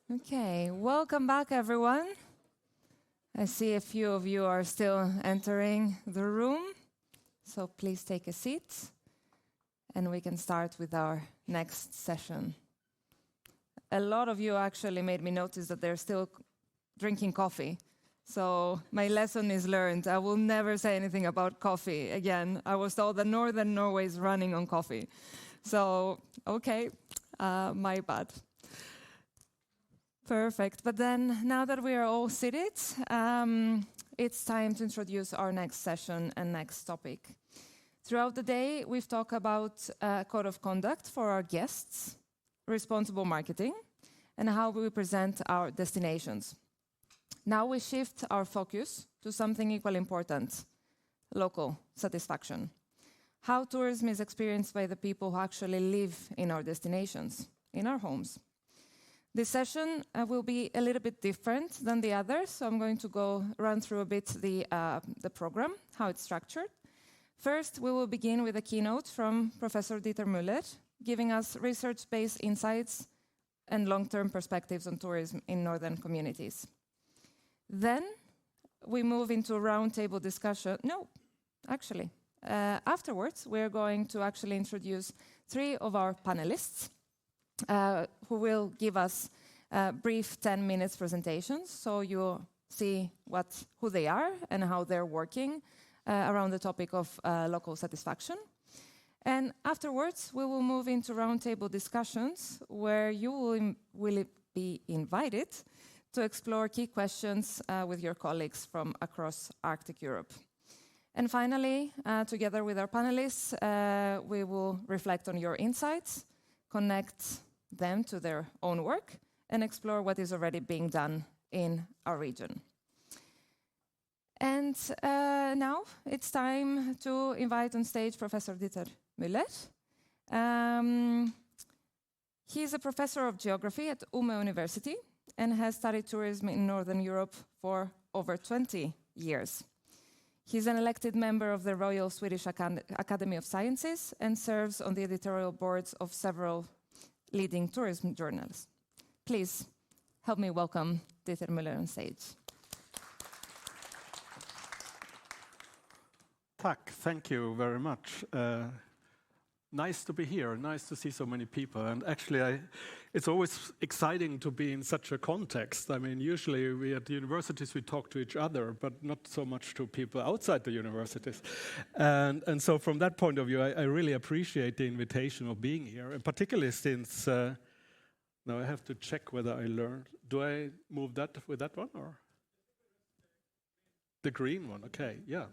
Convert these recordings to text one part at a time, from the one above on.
Okay, welcome back everyone. I see a few of you are still entering the room, so please take a seat and we can start with our next session. A lot of you actually made me notice that they're still drinking coffee. So my lesson is learned. I will never say anything about coffee again. I was told that Northern Norway is running on coffee. So, okay, my bad. Perfect. But then, now that we are all seated, it's time to introduce our next session and next topic. Throughout the day, we've talked about code of conduct for our guests, responsible marketing, and how we present our destinations. Now we shift our focus to something equally important, local satisfaction. How tourism is experienced by the people who actually live in our destinations, in our homes. This session will be a little bit different than the others, so I'm going to run through a bit the program, how it's structured. First, we will begin with a keynote from Professor Dieter Müller, giving us research-based insights and long-term perspectives on tourism in northern communities. Then, we move into a roundtable discussion. Afterwards, we're going to actually introduce 3 of our panelists, who will give us brief 10 minutes presentations, so you'll see who they are and how they're working around the topic of local satisfaction. And afterwards, we will move into roundtable discussions where you will be invited to explore key questions with your colleagues from across Arctic Europe. And finally, together with our panelists, we will reflect on your insights, connect them to their own work, and explore what is already being done in our region. And now it's time to invite on stage Professor Dieter Müller. He's a professor of geography at Umeå University and has studied tourism in Northern Europe for over 20 years. He's an elected member of the Royal Swedish Academy of Sciences and serves on the editorial boards of several leading tourism journals. Please help me welcome Dieter Müller on stage. Thank you very much. Nice to be here, nice to see so many people. And actually, it's always exciting to be in such a context. I mean, usually we at the universities, we talk to each other, but not so much to people outside the universities. And so from that point of view, I really appreciate the invitation of being here, and particularly since, now I have to check whether I learned. Do I move that with that one, or? The green one, okay, yeah.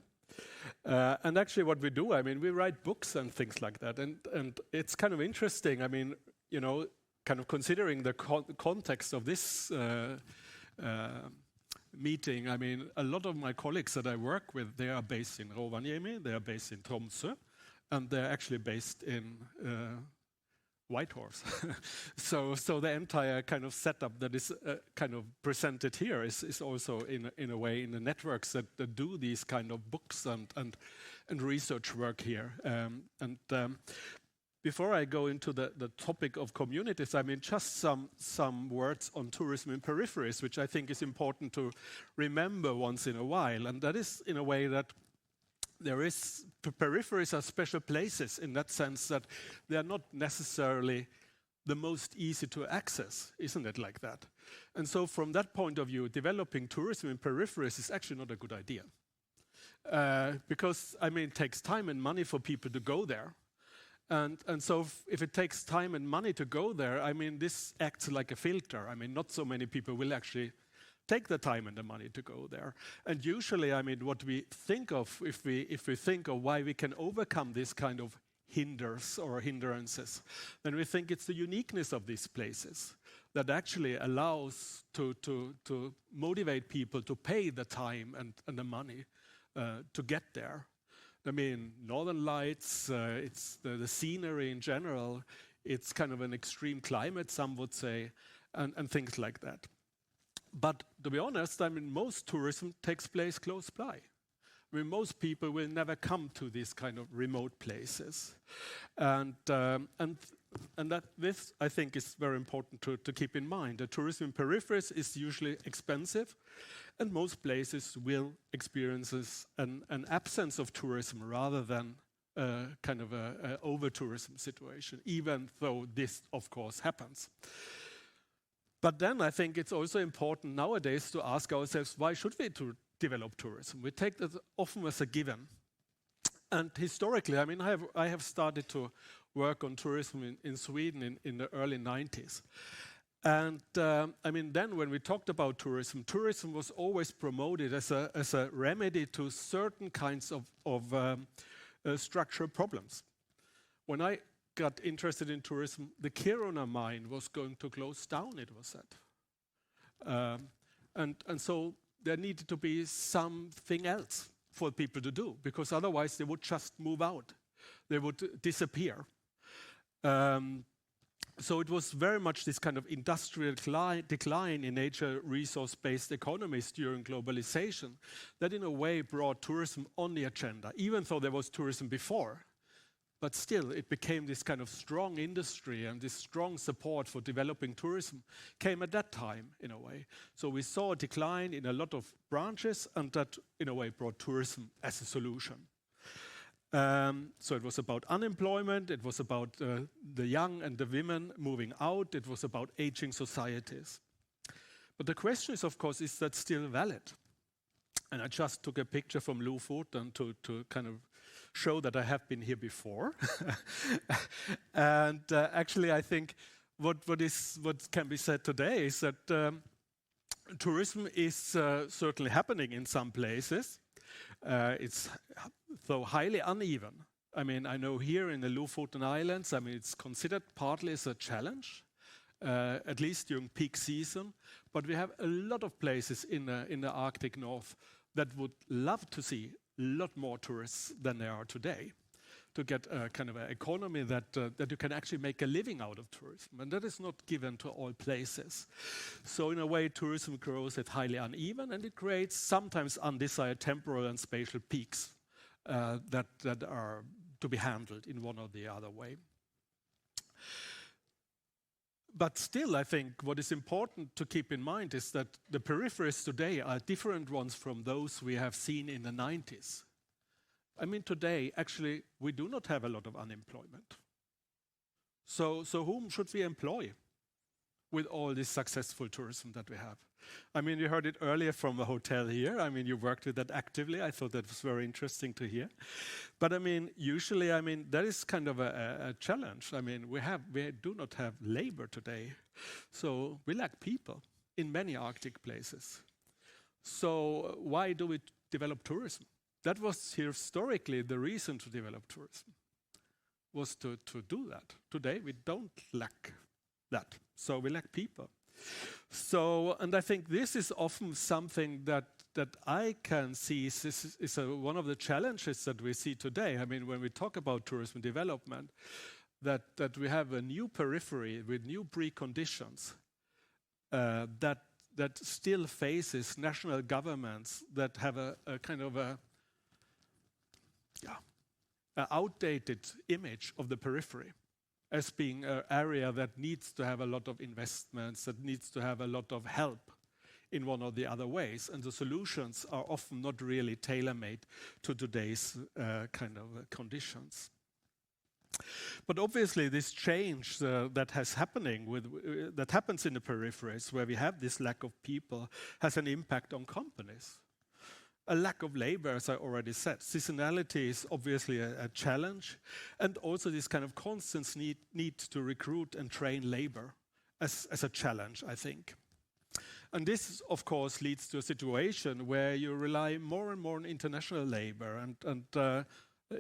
And actually what we do, I mean, we write books and things like that. And it's kind of interesting, I mean, you know, kind of considering the context of this meeting. I mean, a lot of my colleagues that I work with, they are based in Rovaniemi, they are based in Tromsø, and they're actually based in Whitehorse. So the entire kind of setup that is kind of presented here is also in a way in the networks that do these kind of books and research work here. Before I go into the topic of communities, I mean, just some words on tourism in peripheries, which I think is important to remember once in a while. And that is in a way that peripheries are special places in that sense that they are not necessarily the most easy to access, isn't it like that? And so from that point of view, developing tourism in peripheries is actually not a good idea. Because, I mean, it takes time and money for people to go there. And so if it takes time and money to go there, I mean, this acts like a filter. I mean, not so many people will actually take the time and the money to go there. And usually, I mean, what we think of, if we think of why we can overcome this kind of hindrances, then we think it's the uniqueness of these places that actually allows to motivate people to pay the time and the money to get there. I mean, Northern Lights, it's the scenery in general, it's kind of an extreme climate, some would say, and things like that. But to be honest, I mean, most tourism takes place close by. I mean, most people will never come to these kind of remote places. And and that this, I think, is very important to keep in mind. The tourism in peripheries is usually expensive, and most places will experience an absence of tourism rather than kind of a over-tourism situation, even though this, of course, happens. But then I think it's also important nowadays to ask ourselves, why should we develop tourism? We take that often as a given. And historically, I mean, I have started to work on tourism in Sweden in the early 90s. And I mean, then when we talked about tourism, tourism was always promoted as a remedy to certain kinds of structural problems. When I got interested in tourism, the Kiruna mine was going to close down, it was said. And so there needed to be something else for people to do, because otherwise they would just move out. They would disappear. So it was very much this kind of industrial decline in nature resource-based economies during globalization that in a way brought tourism on the agenda, even though there was tourism before. But still, it became this kind of strong industry, and this strong support for developing tourism came at that time, in a way. So we saw a decline in a lot of branches, and that, in a way, brought tourism as a solution. So it was about unemployment, it was about the young and the women moving out, it was about aging societies. But the question is, of course, is that still valid? And I just took a picture from Lofoten to kind of show that I have been here before. And actually, I think what can be said today is that tourism is certainly happening in some places. It's though highly uneven. I mean, I know here in the Lofoten Islands, I mean, it's considered partly as a challenge, at least during peak season. But we have a lot of places in the Arctic North that would love to see a lot more tourists than there are today, to get a kind of an economy that you can actually make a living out of tourism. And that is not given to all places. So in a way, tourism grows at highly uneven, and it creates sometimes undesired temporal and spatial peaks that are to be handled in one or the other way. But still, I think what is important to keep in mind is that the peripheries today are different ones from those we have seen in the 90s. I mean, today, actually, we do not have a lot of unemployment. So whom should we employ with all this successful tourism that we have? I mean, you heard it earlier from the hotel here. I mean, you worked with that actively. I thought that was very interesting to hear. But I mean, usually, I mean, that is kind of a challenge. I mean, we do not have labor today. So we lack people in many Arctic places. So why do we develop tourism? That was historically the reason to develop tourism, was to do that. Today, we don't lack that. So we lack people. So, and I think this is often something that I can see is one of the challenges that we see today. I mean, when we talk about tourism development, that we have a new periphery with new preconditions that still faces national governments that have a kind of an outdated image of the periphery as being an area that needs to have a lot of investments, that needs to have a lot of help in one or the other ways. And the solutions are often not really tailor-made to today's kind of conditions. But obviously this change that happens in the peripheries, where we have this lack of people, has an impact on companies. A lack of labor, as I already said. Seasonality is obviously a challenge, and also this kind of constant need to recruit and train labor as a challenge, I think. And this, of course, leads to a situation where you rely more and more on international labor, and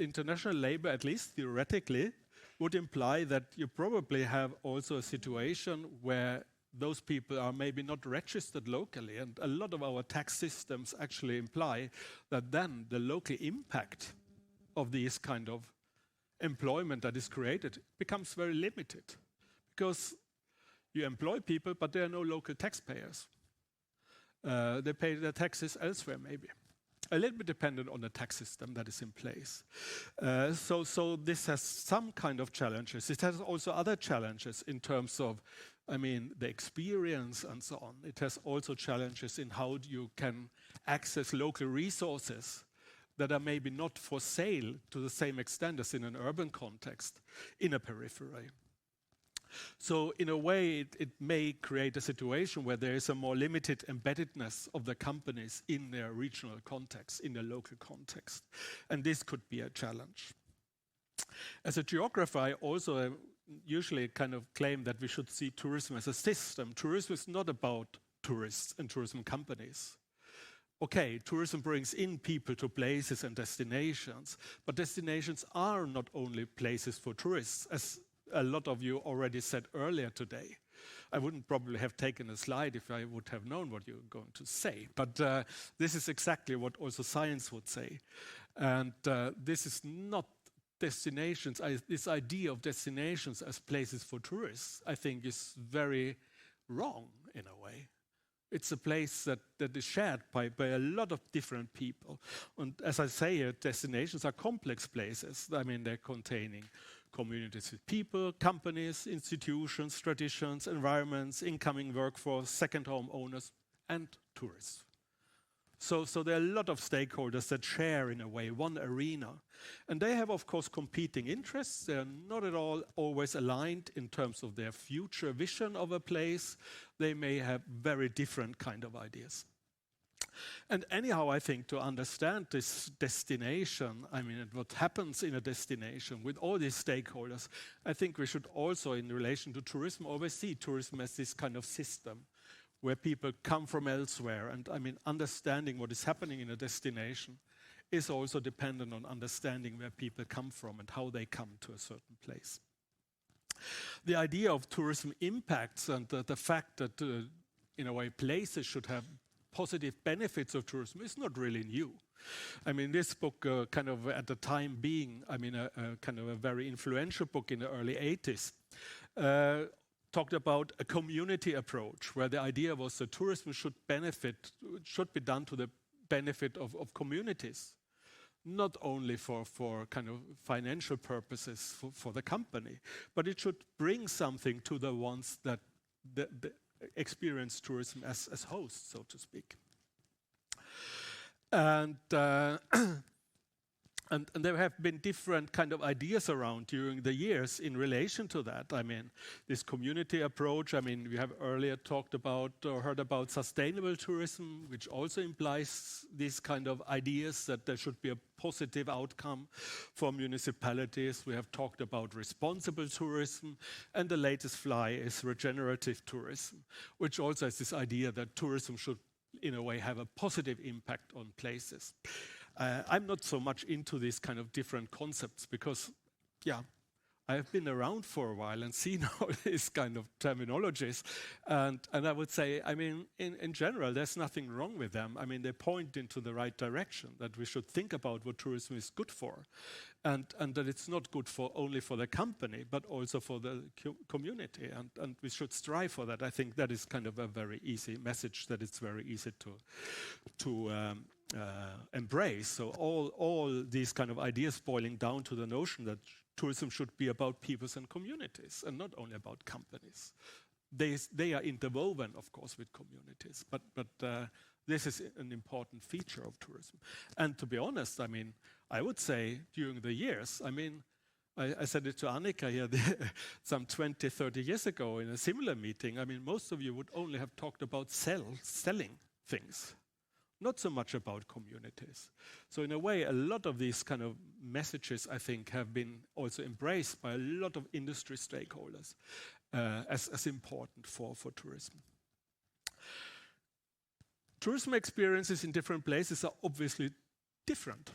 international labor, at least theoretically, would imply that you probably have also a situation where those people are maybe not registered locally, and a lot of our tax systems actually imply that then the local impact of this kind of employment that is created becomes very limited, because you employ people, but there are no local taxpayers. They pay their taxes elsewhere, maybe. a little bit dependent on the tax system that is in place. So this has some kind of challenges. It has also other challenges in terms of, I mean, the experience and so on. It has also challenges in how you can access local resources that are maybe not for sale to the same extent as in an urban context in a periphery. So in a way, it may create a situation where there is a more limited embeddedness of the companies in their regional context, in their local context. And this could be a challenge. As a geographer, I also usually kind of claim that we should see tourism as a system. Tourism is not about tourists and tourism companies. Okay, tourism brings in people to places and destinations, but destinations are not only places for tourists, as a lot of you already said earlier today. I wouldn't probably have taken a slide if I would have known what you were going to say, but this is exactly what also science would say. And this is not destinations. This idea of destinations as places for tourists, I think, is very wrong in a way. It's a place that is shared by a lot of different people. And as I say, destinations are complex places. I mean, they're containing communities with people, companies, institutions, traditions, environments, incoming workforce, second home owners, and tourists. So there are a lot of stakeholders that share, in a way, one arena. And they have, of course, competing interests. They're not at all always aligned in terms of their future vision of a place. They may have very different kind of ideas. And anyhow, I think to understand this destination, I mean, what happens in a destination with all these stakeholders, I think we should also, in relation to tourism, always see tourism as this kind of system where people come from elsewhere. And I mean, understanding what is happening in a destination is also dependent on understanding where people come from and how they come to a certain place. The idea of tourism impacts and the fact that, in a way, places should have positive benefits of tourism is not really new. I mean, this book kind of at the time being, I mean, a kind of a very influential book in the early 80s, talked about a community approach where the idea was that tourism should be done to the benefit of communities, not only for kind of financial purposes for the company, but it should bring something to the ones that experience tourism as hosts, so to speak. And there have been different kind of ideas around during the years in relation to that. I mean, this community approach, I mean, we have earlier talked about or heard about sustainable tourism, which also implies these kind of ideas that there should be a positive outcome for municipalities. We have talked about responsible tourism, and the latest fly is regenerative tourism, which also has this idea that tourism should, in a way, have a positive impact on places. I'm not so much into these kind of different concepts because, yeah, I have been around for a while and seen all these kind of terminologies. And I would say, I mean, in general, there's nothing wrong with them. I mean, they point into the right direction, that we should think about what tourism is good for. And that it's not good for only for the company, but also for the community. And we should strive for that. I think that is kind of a very easy message that it's very easy to embrace. So all these kind of ideas boiling down to the notion that tourism should be about peoples and communities and not only about companies. They are interwoven, of course, with communities, but this is an important feature of tourism. And to be honest, I mean, I would say during the years, I mean, I said it to Annika here some 20, 30 years ago in a similar meeting. I mean, most of you would only have talked about selling things, not so much about communities. So in a way, a lot of these kind of messages, I think, have been also embraced by a lot of industry stakeholders as important for tourism. Tourism experiences in different places are obviously different.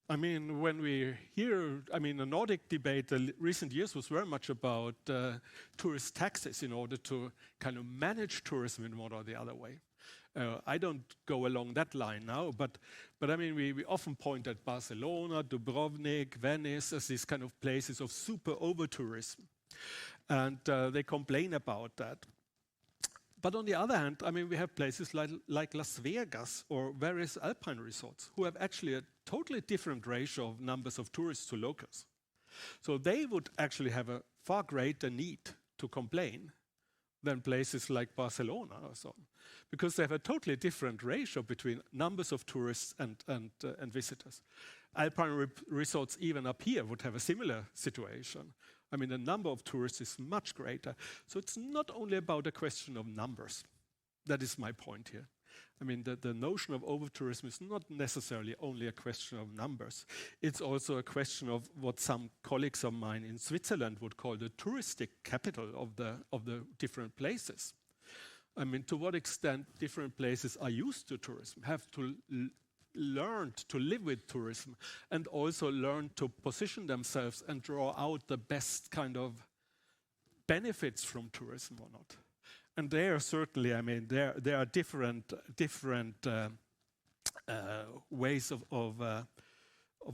I mean, when we hear, I mean, the Nordic debate the recent years was very much about tourist taxes in order to kind of manage tourism in one or the other way. I don't go along that line now, but I mean, we often point at Barcelona, Dubrovnik, Venice as these kind of places of super over-tourism. And they complain about that. But on the other hand, I mean, we have places like Las Vegas or various alpine resorts who have actually a totally different ratio of numbers of tourists to locals. So they would actually have a far greater need to complain than places like Barcelona or so on, because they have a totally different ratio between numbers of tourists and visitors. Alpine resorts even up here would have a similar situation. I mean, the number of tourists is much greater. So it's not only about a question of numbers. That is my point here. I mean, the notion of over-tourism is not necessarily only a question of numbers. It's also a question of what some colleagues of mine in Switzerland would call the touristic capital of the different places. I mean, to what extent different places are used to tourism, have to learn to live with tourism, and also learn to position themselves and draw out the best kind of benefits from tourism or not. And there certainly, I mean, there are different ways of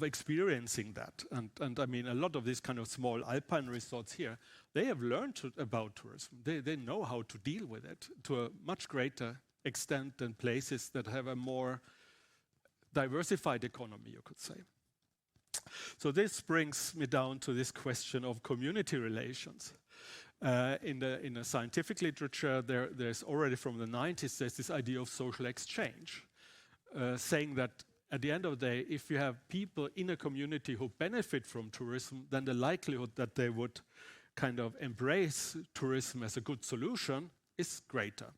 experiencing that. And I mean, a lot of these kind of small alpine resorts here, they have learned about tourism. They know how to deal with it to a much greater extent than places that have a more diversified economy, you could say. So this brings me down to this question of community relations. In the scientific literature, there's already from the 90s, there's this idea of social exchange, saying that at the end of the day, if you have people in a community who benefit from tourism, then the likelihood that they would kind of embrace tourism as a good solution is greater.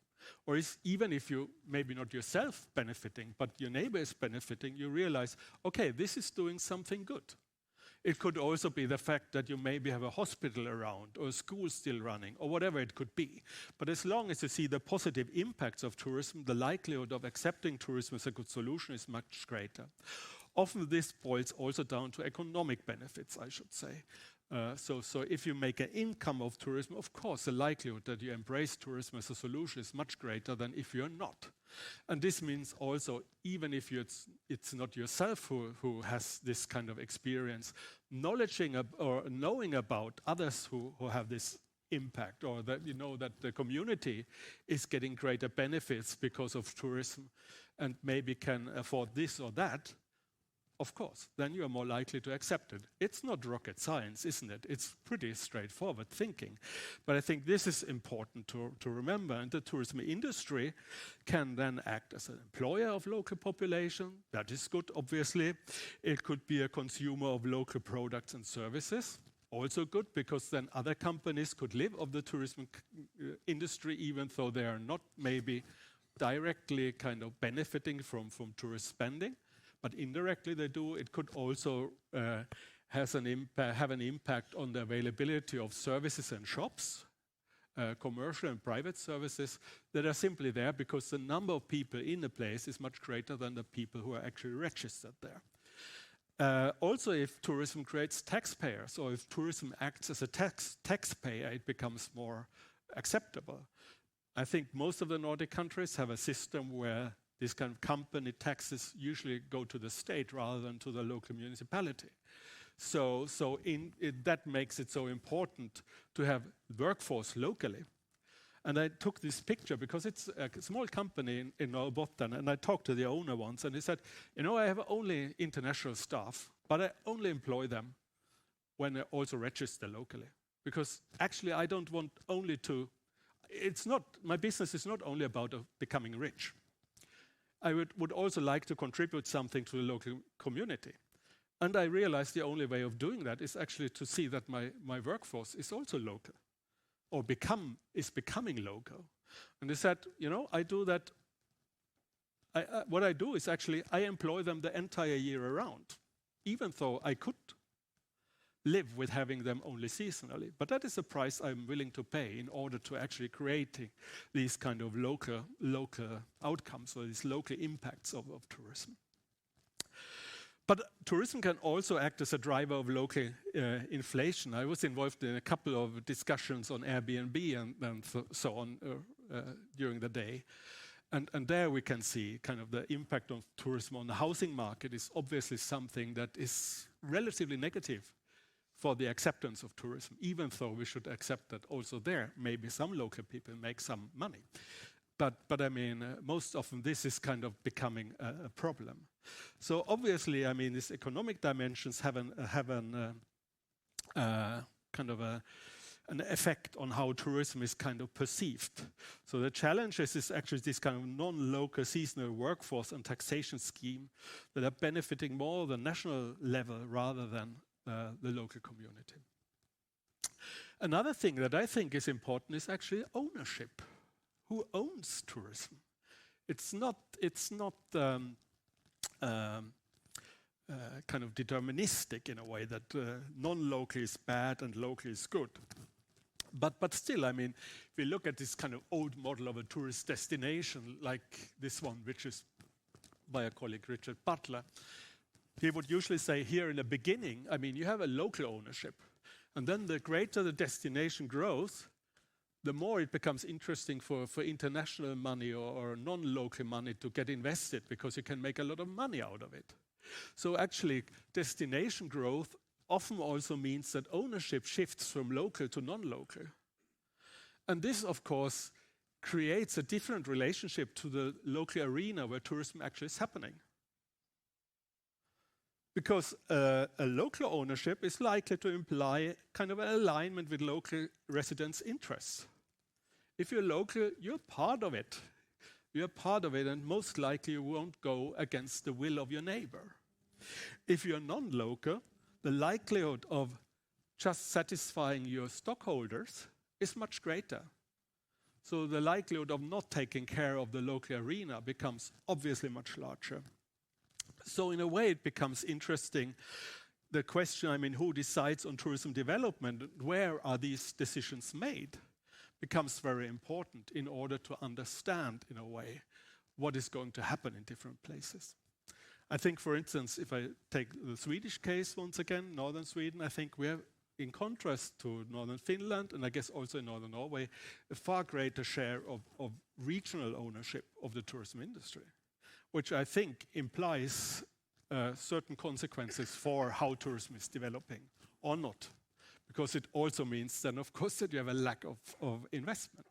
Or even if you, maybe not yourself benefiting, but your neighbor is benefiting, you realize, okay, this is doing something good. It could also be the fact that you maybe have a hospital around or a school still running or whatever it could be. But as long as you see the positive impacts of tourism, the likelihood of accepting tourism as a good solution is much greater. Often this boils also down to economic benefits, I should say. So if you make an income of tourism, of course, the likelihood that you embrace tourism as a solution is much greater than if you're not. And this means also, even if it's not yourself who has this kind of experience, or knowing about others who have this impact, or that you know that the community is getting greater benefits because of tourism and maybe can afford this or that, of course, then you are more likely to accept it. It's not rocket science, isn't it? It's pretty straightforward thinking. But I think this is important to remember. And the tourism industry can then act as an employer of local population. That is good, obviously. It could be a consumer of local products and services. Also good, because then other companies could live of the tourism industry, even though they are not maybe directly kind of benefiting from tourist spending. But indirectly they do. It could also have an impact on the availability of services and shops, commercial and private services that are simply there because the number of people in a place is much greater than the people who are actually registered there. Also, if tourism creates taxpayers, or if tourism acts as a taxpayer, it becomes more acceptable. I think most of the Nordic countries have a system where this kind of company taxes usually go to the state rather than to the local municipality. So that makes it so important to have workforce locally. And I took this picture because it's a small company in Norrbotten, and I talked to the owner once, and he said, you know, I have only international staff, but I only employ them when I also register locally. Because actually I don't want only to, my business is not only about becoming rich. I would also like to contribute something to the local community. And I realized the only way of doing that is actually to see that my workforce is also local, or is becoming local. And they said, you know, I do that. What I do is actually I employ them the entire year around, even though I could live with having them only seasonally. But that is a price I'm willing to pay in order to actually create these kind of local outcomes, or these local impacts of tourism. But tourism can also act as a driver of local inflation. I was involved in a couple of discussions on Airbnb and so on during the day. And there we can see kind of the impact of tourism on the housing market is obviously something that is relatively negative for the acceptance of tourism, even though we should accept that also there, maybe some local people make some money. But I mean, most often this is kind of becoming a problem. So obviously, I mean, these economic dimensions have an effect on how tourism is kind of perceived. So the challenge is actually this kind of non-local seasonal workforce and taxation scheme that are benefiting more the national level rather than the local community. Another thing that I think is important is actually ownership. Who owns tourism? It's not kind of deterministic in a way that non-local is bad and local is good. But still, I mean, if we look at this kind of old model of a tourist destination, like this one, which is by a colleague, Richard Butler, he would usually say here in the beginning, I mean, you have a local ownership. And then the greater the destination grows, the more it becomes interesting for international money or non-local money to get invested, because you can make a lot of money out of it. So actually, destination growth often also means that ownership shifts from local to non-local. And this, of course, creates a different relationship to the local arena where tourism actually is happening. Because a local ownership is likely to imply kind of an alignment with local residents' interests. If you're local, you're part of it. You're part of it, and most likely you won't go against the will of your neighbor. If you're non-local, the likelihood of just satisfying your stockholders is much greater. So the likelihood of not taking care of the local arena becomes obviously much larger. So in a way it becomes interesting, the question, I mean, who decides on tourism development, where are these decisions made, becomes very important in order to understand, in a way, what is going to happen in different places. I think, for instance, if I take the Swedish case once again, northern Sweden, I think we have, in contrast to northern Finland, and I guess also in northern Norway, a far greater share of regional ownership of the tourism industry, which I think implies certain consequences for how tourism is developing or not. Because it also means then, of course, that you have a lack of investment.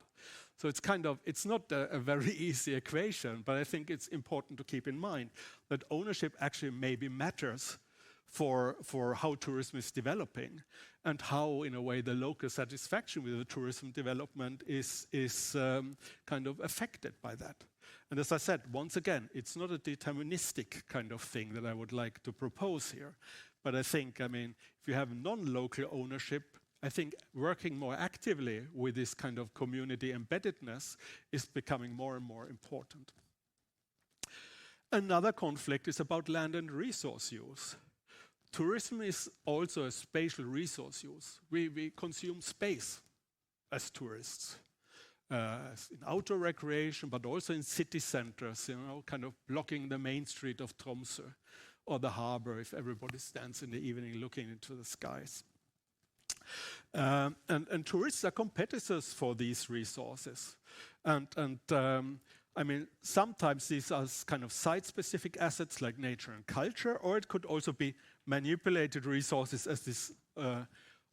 So it's kind of, it's not a very easy equation, but I think it's important to keep in mind that ownership actually maybe matters for how tourism is developing and how, in a way, the local satisfaction with the tourism development is kind of affected by that. And as I said, once again, it's not a deterministic kind of thing that I would like to propose here. But I think, I mean, if you have non-local ownership, I think working more actively with this kind of community embeddedness is becoming more and more important. Another conflict is about land and resource use. Tourism is also a spatial resource use. We consume space as tourists, in outdoor recreation, but also in city centers, you know, kind of blocking the main street of Tromsø or the harbor if everybody stands in the evening looking into the skies. And tourists are competitors for these resources. And I mean, sometimes these are kind of site-specific assets like nature and culture, or it could also be manipulated resources, as this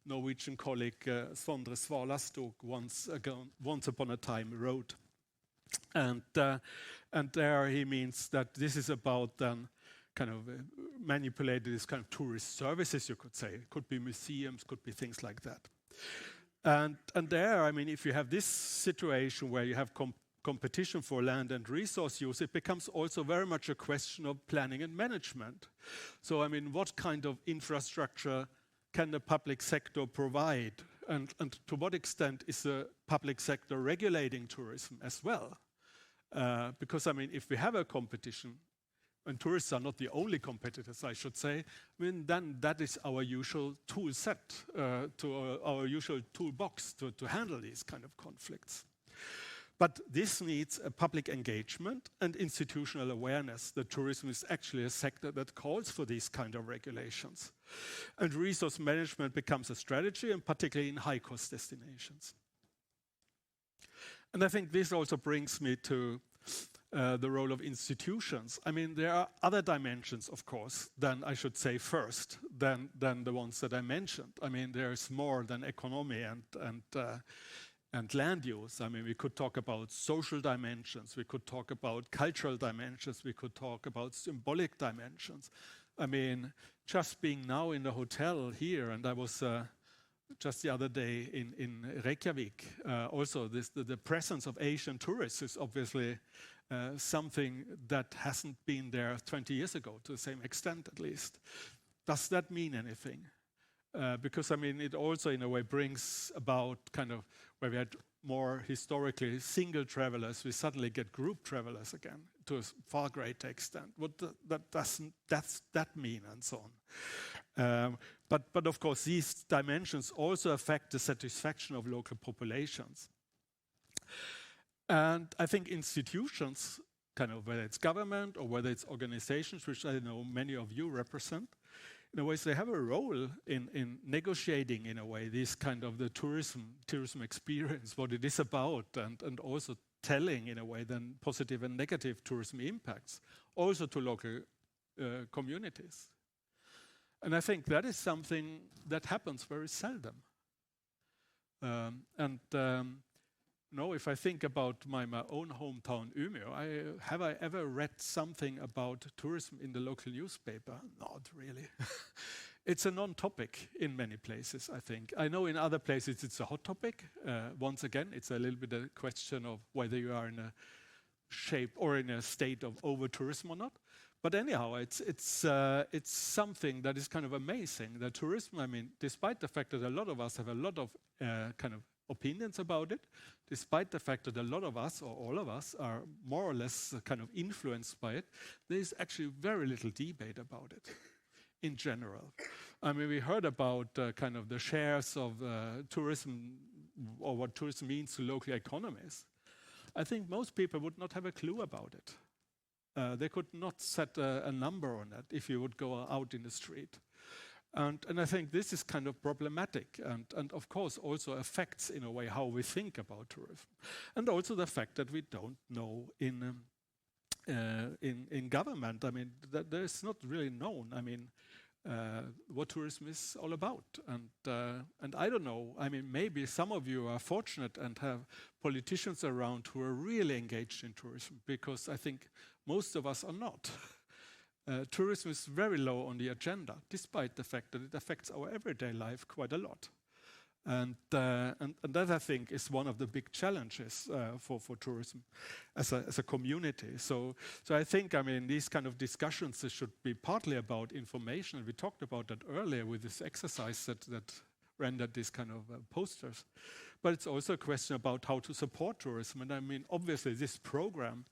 Norwegian colleague Sondre Svolvaer once upon a time wrote. And there he means that this is about then kind of manipulated as kind of tourist services, you could say. It could be museums, could be things like that. And there, I mean, if you have this situation where you have competition for land and resource use, it becomes also very much a question of planning and management. So, I mean, what kind of infrastructure can the public sector provide? And to what extent is the public sector regulating tourism as well? Because, I mean, if we have a competition, and tourists are not the only competitors, I should say, I mean, then that is our usual tool set, our usual toolbox to handle these kind of conflicts. But this needs a public engagement and institutional awareness that tourism is actually a sector that calls for these kind of regulations. And resource management becomes a strategy, and particularly in high-cost destinations. And I think this also brings me to the role of institutions. I mean, there are other dimensions, of course, than I should say first, than the ones that I mentioned. I mean, there's more than economy and land use. I mean, we could talk about social dimensions, we could talk about cultural dimensions, we could talk about symbolic dimensions. I mean, just being now in the hotel here, and I was just the other day in Reykjavik, also the presence of Asian tourists is obviously something that hasn't been there 20 years ago, to the same extent at least. Does that mean anything? Because I mean, it also in a way brings about kind of where we had more historically single travelers, we suddenly get group travelers again to a far greater extent. What does that mean, and so on. But of course, these dimensions also affect the satisfaction of local populations. And I think institutions, kind of whether it's government or whether it's organizations, which I know many of you represent, in a way, they have a role in negotiating, in a way, this kind of the tourism experience, what it is about, and also telling, in a way, then positive and negative tourism impacts, also to local communities. And I think that is something that happens very seldom. If I think about my own hometown, Umeå, have I ever read something about tourism in the local newspaper? Not really. It's a non-topic in many places, I think. I know in other places it's a hot topic. Once again, it's a little bit a question of whether you are in a shape or in a state of over-tourism or not. But anyhow, it's something that is kind of amazing. The tourism, I mean, despite the fact that a lot of us have a lot of kind of opinions about it, despite the fact that a lot of us, or all of us, are more or less kind of influenced by it, there is actually very little debate about it in general. I mean, we heard about kind of the shares of tourism, or what tourism means to local economies. I think most people would not have a clue about it. They could not set a number on it if you would go out in the street. And I think this is kind of problematic, and of course also affects in a way how we think about tourism, and also the fact that we don't know in government. I mean, that there's not really known. I mean, what tourism is all about, and I don't know. I mean, maybe some of you are fortunate and have politicians around who are really engaged in tourism, because I think most of us are not. Tourism is very low on the agenda, despite the fact that it affects our everyday life quite a lot. And that, I think, is one of the big challenges for tourism as a community. So I think, I mean, these kind of discussions should be partly about information. We talked about that earlier with this exercise that rendered these kind of posters. But it's also a question about how to support tourism. And I mean, obviously, this program,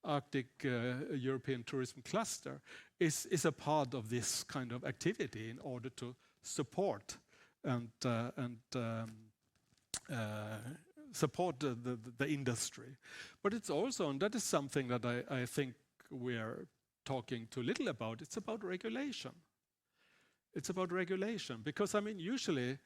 Arctic European Tourism Cluster, is a part of this kind of activity in order to support and support the industry. But it's also, and that is something that I think we are talking too little about, it's about regulation. It's about regulation, because I mean, usually